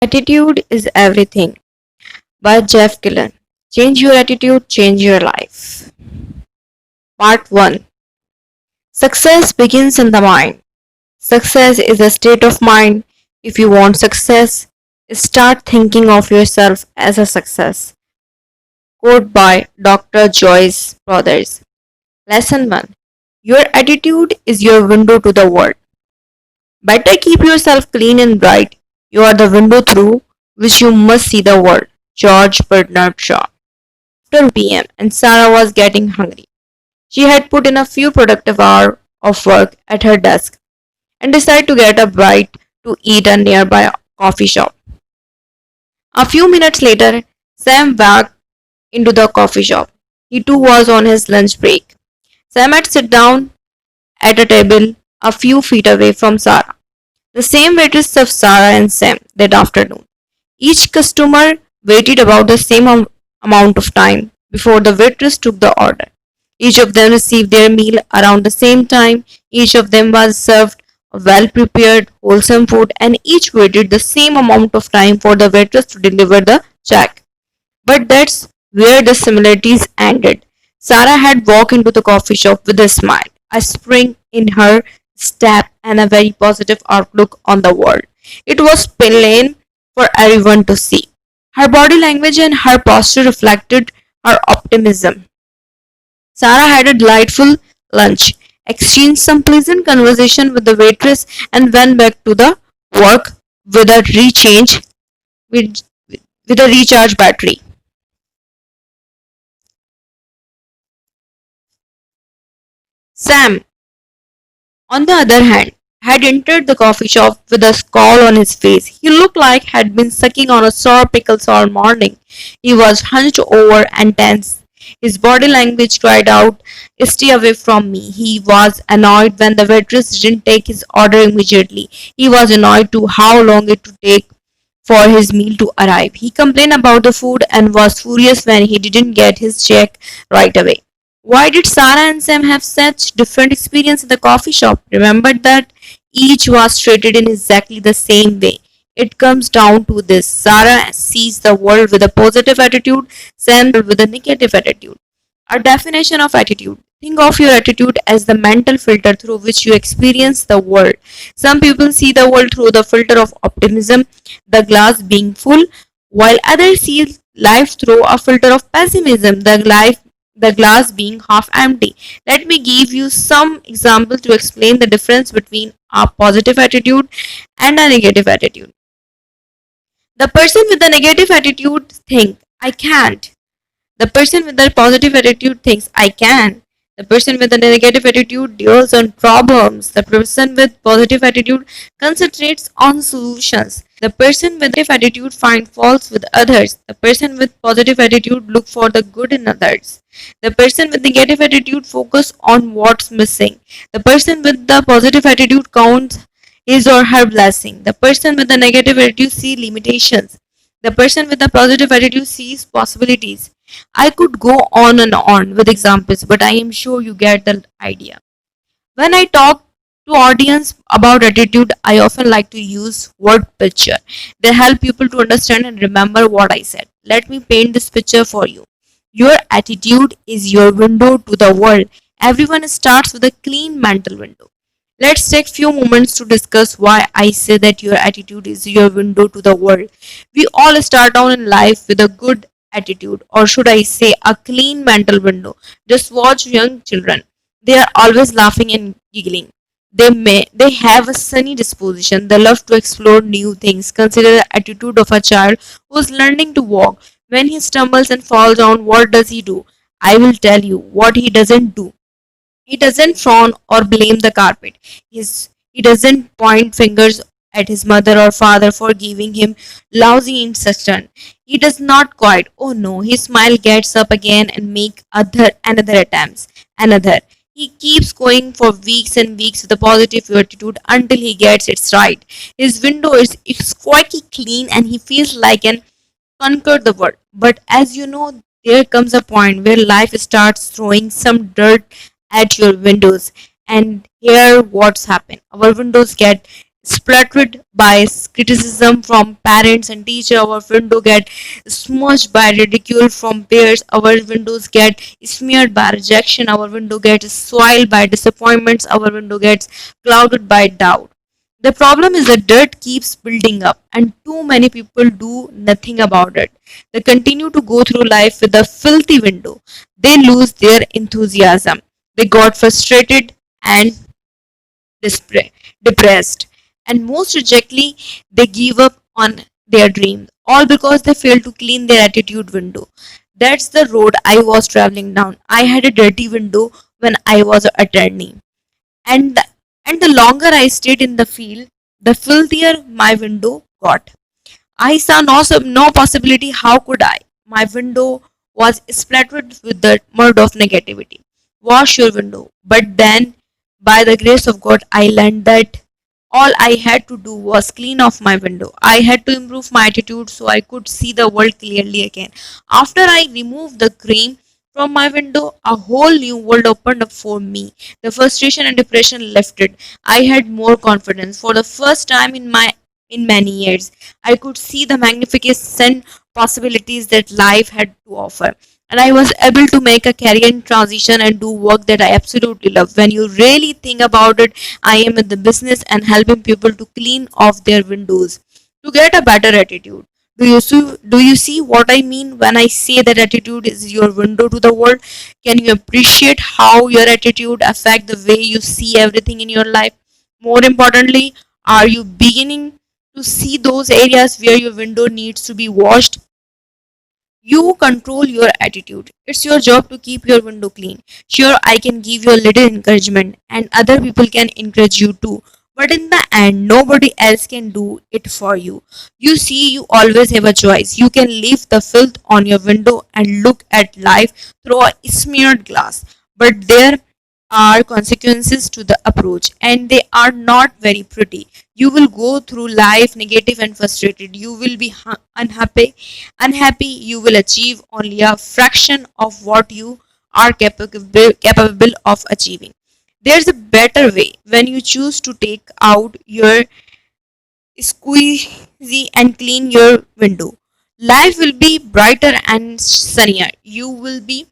Attitude is Everything by Jeff Keller. Change your attitude, change your life. Part 1. Success begins in the mind. Success is a state of mind. If you want success, start thinking of yourself as a success. Quote by Dr. Joyce Brothers. Lesson 1. Your attitude is your window to the world. Better keep yourself clean and bright. You are the window through which you must see the world. George Bernard Shaw. After p.m. and Sarah was getting hungry. She had put in a few productive hours of work at her desk and decided to get a bite to eat at a nearby coffee shop. A few minutes later, Sam walked into the coffee shop. He too was on his lunch break. Sam had sat down at a table a few feet away from Sarah. The same waitress served Sarah and Sam that afternoon. Each customer waited about the same amount of time before the waitress took the order. Each of them received their meal around the same time. Each of them was served well prepared, wholesome food, and each waited the same amount of time for the waitress to deliver the check. But that's where the similarities ended. Sarah had walked into the coffee shop with a smile, a spring in her step, and a very positive outlook on the world. It was plain for everyone to see. Her body language and her posture reflected her optimism. Sarah had a delightful lunch, exchanged some pleasant conversation with the waitress, and went back to the work with a with, with a recharged battery. Sam, on the other hand, had entered the coffee shop with a scowl on his face. He looked like had been sucking on a sour pickles all morning. He was hunched over and tense. His body language cried out, "Stay away from me." He was annoyed when the waitress didn't take his order immediately. He was annoyed to how long it would take for his meal to arrive. He complained about the food and was furious when he didn't get his check right away. Why did Sarah and Sam have such different experience in the coffee shop? Remember that each was treated in exactly the same way. It comes down to this. Sarah sees the world with a positive attitude, Sam with a negative attitude. A definition of attitude. Think of your attitude as the mental filter through which you experience the world. Some people see the world through the filter of optimism, the glass being full, while others see life through a filter of pessimism, the glass being half empty. Let me give you some examples to explain the difference between a positive attitude and a negative attitude. The person with the negative attitude thinks, I can't. The person with the positive attitude thinks, I can. The person with the negative attitude deals on problems. The person with positive attitude concentrates on solutions. The person with negative attitude finds faults with others. The person with positive attitude looks for the good in others. The person with negative attitude focuses on what's missing. The person with the positive attitude counts his or her blessing. The person with the negative attitude sees limitations. The person with the positive attitude sees possibilities. I could go on and on with examples, but I am sure you get the idea. When I talk to audience about attitude, I often like to use word picture. They help people to understand and remember what I said. Let me paint this picture for you. Your attitude is your window to the world. Everyone starts with a clean mental window. Let's take few moments to discuss why I say that your attitude is your window to the world. We all start down in life with a good attitude, or should I say a clean mental window. Just watch young children. They are always laughing and giggling. They have a sunny disposition. They love to explore new things. Consider the attitude of a child who is learning to walk. When he stumbles and falls down, what does he do? I will tell you what he doesn't do. He doesn't frown or blame the carpet. He doesn't point fingers at his mother or father for giving him lousy instruction. He does not quite. Oh no, his smile gets up again and make another attempts. Another. He keeps going for weeks and weeks with a positive attitude until he gets it right. His window is quite clean and he feels like an conquer the world. But as you know, there comes a point where life starts throwing some dirt at your windows. And here what's happened. Our windows get splattered by criticism from parents and teachers. Our window get smudged by ridicule from peers. Our windows get smeared by rejection. Our window gets soiled by disappointments. Our window gets clouded by doubt. The problem is that dirt keeps building up, and too many people do nothing about it. They continue to go through life with a filthy window. They lose their enthusiasm. They got frustrated and depressed. And most rejectly, they give up on their dreams, all because they failed to clean their attitude window. That's the road I was traveling down. I had a dirty window when I was an attorney. And the, and the longer I stayed in the field, the filthier my window got. I saw no possibility. How could I? My window was splattered with the mud of negativity. Wash your window. But then, by the grace of God, I learned that all I had to do was clean off my window. I had to improve my attitude so I could see the world clearly again. After I removed the cream from my window, a whole new world opened up for me. The frustration and depression lifted. I had more confidence. For the first time in many years, I could see the magnificent possibilities that life had to offer. And I was able to make a career transition and do work that I absolutely love. When you really think about it, I am in the business and helping people to clean off their windows to get a better attitude. Do you see what I mean when I say that attitude is your window to the world? Can you appreciate how your attitude affect the way you see everything in your life? More importantly, are you beginning to see those areas where your window needs to be washed? You control your attitude. It's your job to keep your window clean. Sure, I can give you a little encouragement, and other people can encourage you too. But in the end, nobody else can do it for you. You see, you always have a choice. You can leave the filth on your window and look at life through a smeared glass. But there are consequences to the approach, and they are not very pretty. You will go through life negative and frustrated. You will be unhappy. You will achieve only a fraction of what you are capable of achieving. There's a better way. When you choose to take out your squeezy and clean your window, life will be brighter and sunnier. You will be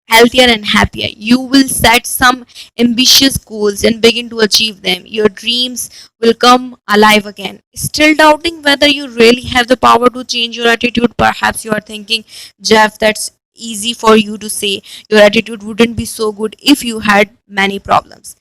healthier and happier. You will set some ambitious goals and begin to achieve them. Your dreams will come alive again. Still doubting whether you really have the power to change your attitude? Perhaps you are thinking, Jeff, that's easy for you to say. Your attitude wouldn't be so good if you had many problems.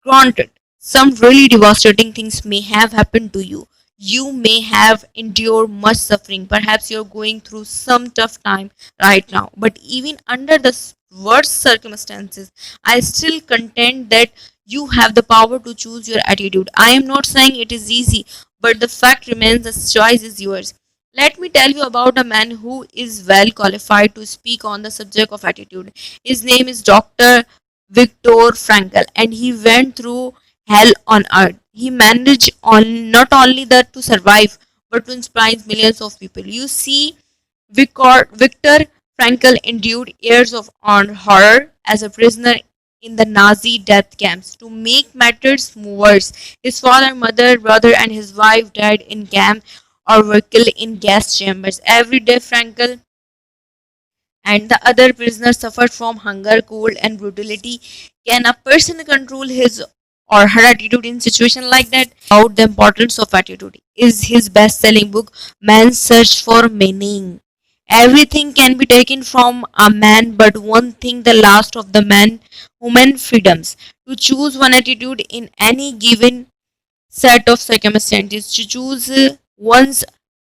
Granted, some really devastating things may have happened to you. You may have endured much suffering. Perhaps you're going through some tough time right now. But even under the worst circumstances, I still contend that you have the power to choose your attitude. I am not saying it is easy, but the fact remains the choice is yours. Let me tell you about a man who is well qualified to speak on the subject of attitude. His name is Dr. Viktor Frankl, and he went through hell on earth. He managed on not only that to survive, but to inspire millions of people. You see, Viktor Frankl endured years of horror as a prisoner in the Nazi death camps. To make matters worse, his father, mother, brother, and his wife died in camp or were killed in gas chambers. Every day, Frankl and the other prisoners suffered from hunger, cold, and brutality. Can a person control his or her attitude in situation like that? About the importance of attitude is his best-selling book, Man's Search for Meaning. Everything can be taken from a man, but one thing, the last of the man, human freedoms. To choose one attitude in any given set of circumstances, to choose one's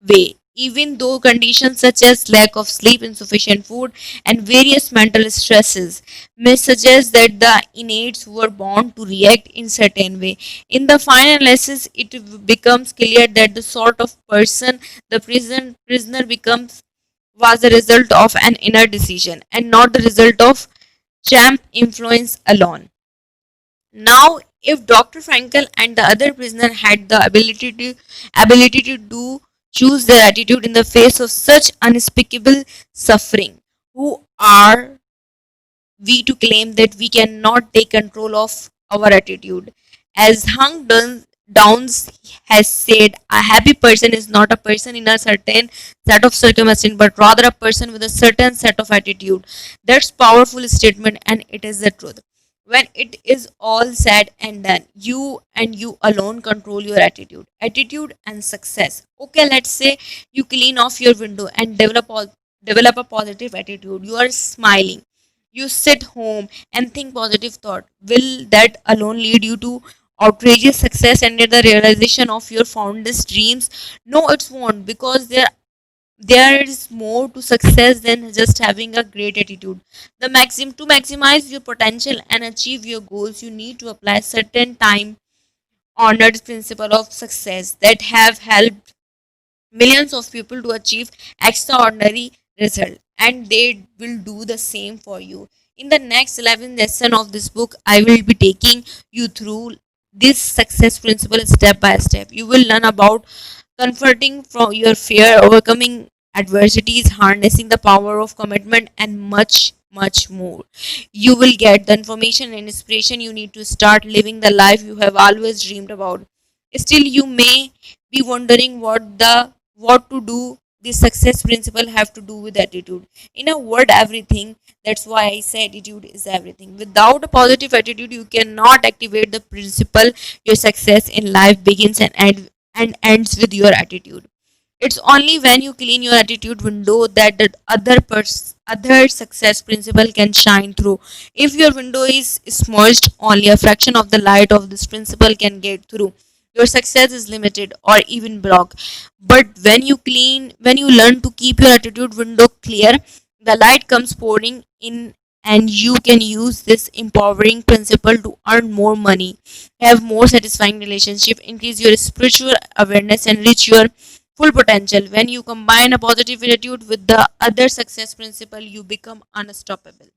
way, even though conditions such as lack of sleep, insufficient food, and various mental stresses may suggest that the innates were born to react in certain way. In the final analysis, it becomes clear that the sort of person the prisoner becomes was the result of an inner decision and not the result of champ influence alone. Now, if Dr. Frankel and the other prisoner had the ability to do choose their attitude in the face of such unspeakable suffering, who are we to claim that we cannot take control of our attitude? As Hung Downs has said a happy person is not a person in a certain set of circumstances, but rather a person with a certain set of attitude. That's powerful statement, and it is the truth. When it is all said and done, you and you alone control your attitude and success. Okay, let's say you clean off your window and develop a positive attitude. You are smiling, you sit home and think positive thought. Will that alone lead you to outrageous success and the realization of your fondest dreams? No, it won't, because there is more to success than just having a great attitude. To maximize your potential and achieve your goals, you need to apply certain time honored principle of success that have helped millions of people to achieve extraordinary result, and they will do the same for you. In the next 11 lesson of this book, I will be taking you through this success principle step by step. You will learn about confronting from your fear, overcoming adversities, harnessing the power of commitment, and much more. You will get the information and inspiration you need to start living the life you have always dreamed about. Still, you may be wondering what to do this success principle have to do with attitude. In a word, everything. That's why I say attitude is everything. Without a positive attitude, you cannot activate the principle. Your success in life begins and ends with your attitude. It's only when you clean your attitude window that the other success principle can shine through. If your window is smudged, only a fraction of the light of this principle can get through. Your success is limited or even blocked. But when you learn to keep your attitude window clear, the light comes pouring in, and you can use this empowering principle to earn more money, have more satisfying relationship, increase your spiritual awareness, and reach your full potential. When you combine a positive attitude with the other success principle, you become unstoppable.